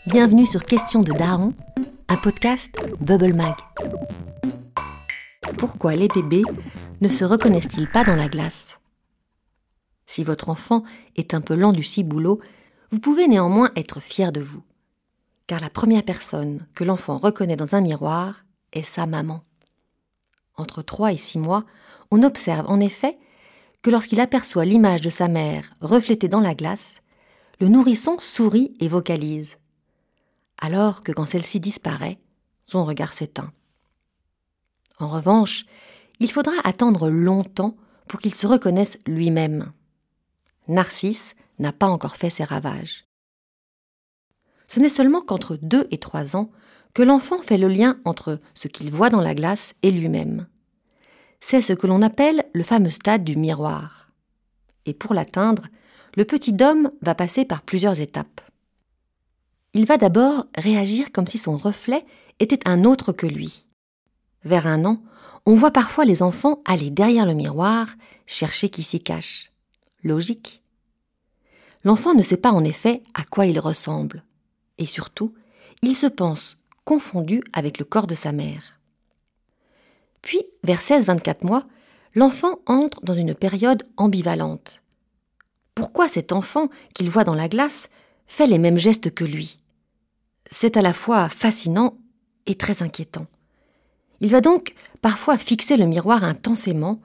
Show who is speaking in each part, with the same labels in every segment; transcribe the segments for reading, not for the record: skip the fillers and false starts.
Speaker 1: Bienvenue sur Question de Daron, un podcast Bubble Mag. Pourquoi les bébés ne se reconnaissent-ils pas dans la glace ? Si votre enfant est un peu lent du ciboulot, vous pouvez néanmoins être fier de vous. Car la première personne que l'enfant reconnaît dans un miroir est sa maman. Entre 3 et 6 mois, on observe en effet que lorsqu'il aperçoit l'image de sa mère reflétée dans la glace, le nourrisson sourit et vocalise. Alors que quand celle-ci disparaît, son regard s'éteint. En revanche, il faudra attendre longtemps pour qu'il se reconnaisse lui-même. Narcisse n'a pas encore fait ses ravages. Ce n'est seulement qu'entre 2 et 3 ans que l'enfant fait le lien entre ce qu'il voit dans la glace et lui-même. C'est ce que l'on appelle le fameux stade du miroir. Et pour l'atteindre, le petit Dom va passer par plusieurs étapes. Il va d'abord réagir comme si son reflet était un autre que lui. Vers 1 an, on voit parfois les enfants aller derrière le miroir, chercher qui s'y cache. Logique. L'enfant ne sait pas en effet à quoi il ressemble. Et surtout, il se pense confondu avec le corps de sa mère. Puis, vers 16-24 mois, l'enfant entre dans une période ambivalente. Pourquoi cet enfant qu'il voit dans la glace fait les mêmes gestes que lui ? C'est à la fois fascinant et très inquiétant. Il va donc parfois fixer le miroir intensément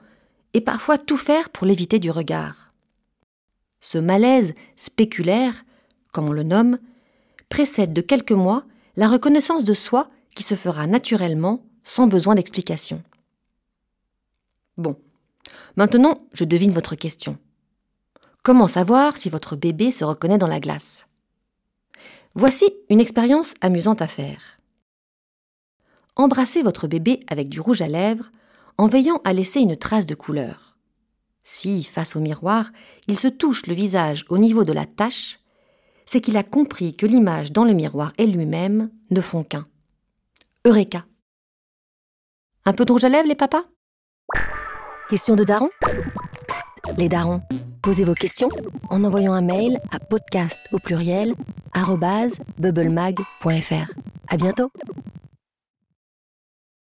Speaker 1: et parfois tout faire pour l'éviter du regard. Ce malaise spéculaire, comme on le nomme, précède de quelques mois la reconnaissance de soi qui se fera naturellement sans besoin d'explication. Bon, maintenant je devine votre question. Comment savoir si votre bébé se reconnaît dans la glace ? Voici une expérience amusante à faire. Embrassez votre bébé avec du rouge à lèvres en veillant à laisser une trace de couleur. Si, face au miroir, il se touche le visage au niveau de la tache, c'est qu'il a compris que l'image dans le miroir et lui-même ne font qu'un. Eureka! Un peu de rouge à lèvres, les papas ? Question de daron ? Psst, les darons, posez vos questions en envoyant un mail à podcast@bubblemag.fr. À bientôt!